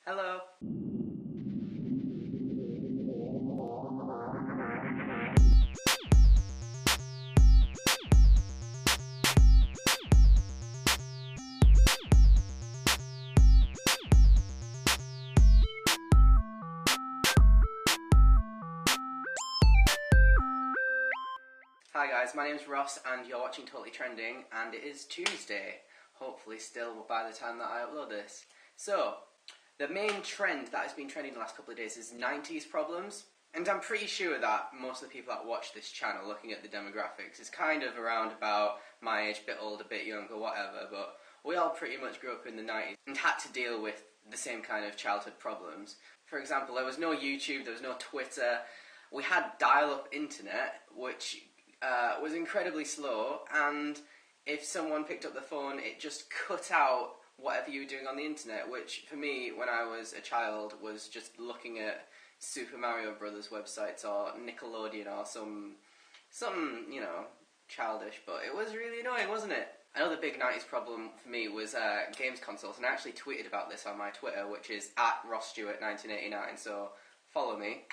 Hello. Hi guys, my name's Ross and you're watching Totally Trending, and it is Tuesday, hopefully still by the time that I upload this. So, the main trend that has been trending the last couple of days is 90s problems, and I'm pretty sure that most of the people that watch this channel, looking at the demographics, is kind of around about my age, a bit older, a bit younger, whatever, but we all pretty much grew up in the 90s and had to deal with the same kind of childhood problems. For example, there was no YouTube, there was no Twitter, we had dial-up internet, which was incredibly slow, and if someone picked up the phone, it just cut out whatever you were doing on the internet, which for me, when I was a child, was just looking at Super Mario Brothers websites or Nickelodeon or some you know, childish, but it was really annoying, wasn't it? Another big 90s problem for me was games consoles, and I actually tweeted about this on my Twitter, which is @RossStewart1989, so follow me.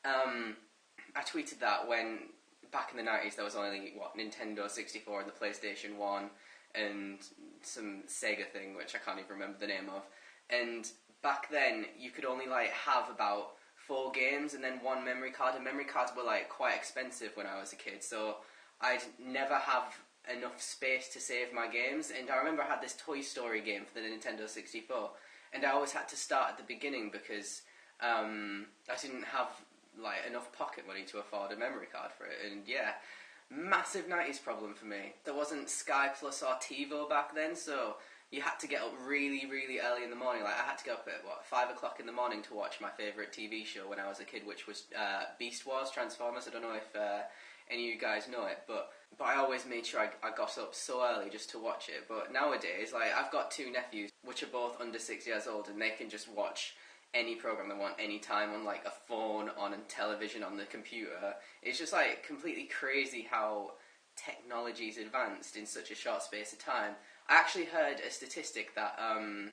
I tweeted that when back in the 90s there was only, Nintendo 64 and the PlayStation 1 and some Sega thing, which I can't even remember the name of. And back then, you could only, have about 4 games and then 1 memory card, and memory cards were, quite expensive when I was a kid, so I'd never have enough space to save my games. And I remember I had this Toy Story game for the Nintendo 64, and I always had to start at the beginning because I didn't have enough pocket money to afford a memory card for it. And yeah, massive 90s problem for me. There wasn't Sky Plus or TiVo back then, so you had to get up really, really early in the morning. I had to get up at 5 o'clock in the morning to watch my favourite TV show when I was a kid, which was Beast Wars, Transformers. I don't know if any of you guys know it, but I always made sure I got up so early just to watch it. But nowadays, I've got 2 nephews which are both under 6 years old, and they can just watch any program they want, any time, on a phone, on a television, on the computer. It's just completely crazy how technology's advanced in such a short space of time. I actually heard a statistic that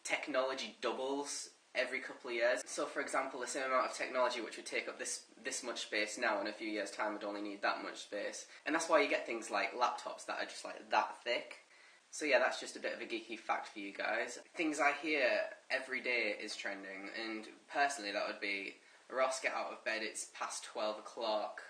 technology doubles every couple of years. So for example, the same amount of technology which would take up this much space now, in a few years' time would only need that much space. And that's why you get things like laptops that are just that thick. So yeah, that's just a bit of a geeky fact for you guys. Things I hear every day is trending, and personally that would be, Ross, get out of bed, it's past 12 o'clock,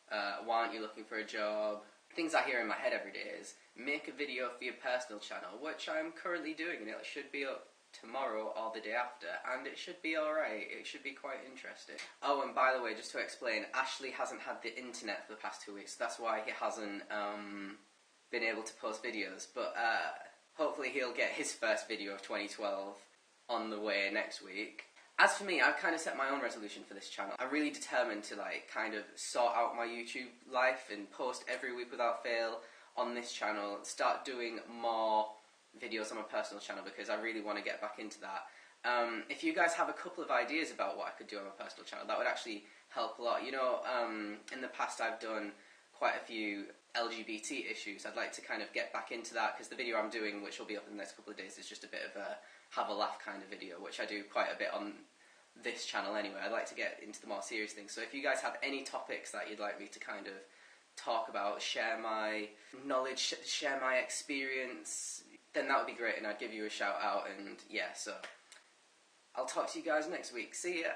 why aren't you looking for a job? Things I hear in my head every day is, make a video for your personal channel, which I'm currently doing, and it should be up tomorrow or the day after, and it should be alright, it should be quite interesting. Oh, and by the way, just to explain, Ashley hasn't had the internet for the past 2 weeks, that's why he hasn't been able to post videos, but hopefully he'll get his first video of 2012 on the way next week. As for me, I've kind of set my own resolution for this channel. I'm really determined to kind of sort out my YouTube life and post every week without fail on this channel, start doing more videos on my personal channel, because I really want to get back into that. If you guys have a couple of ideas about what I could do on my personal channel, that would actually help a lot. You know, in the past I've done quite a few LGBT issues. I'd like to kind of get back into that, because the video I'm doing, which will be up in the next couple of days, is just a bit of a have a laugh kind of video, which I do quite a bit on this channel anyway. I'd like to get into the more serious things. So if you guys have any topics that you'd like me to kind of talk about, share my knowledge, share my experience, then that would be great, and I'd give you a shout out. And yeah, so I'll talk to you guys next week. See ya!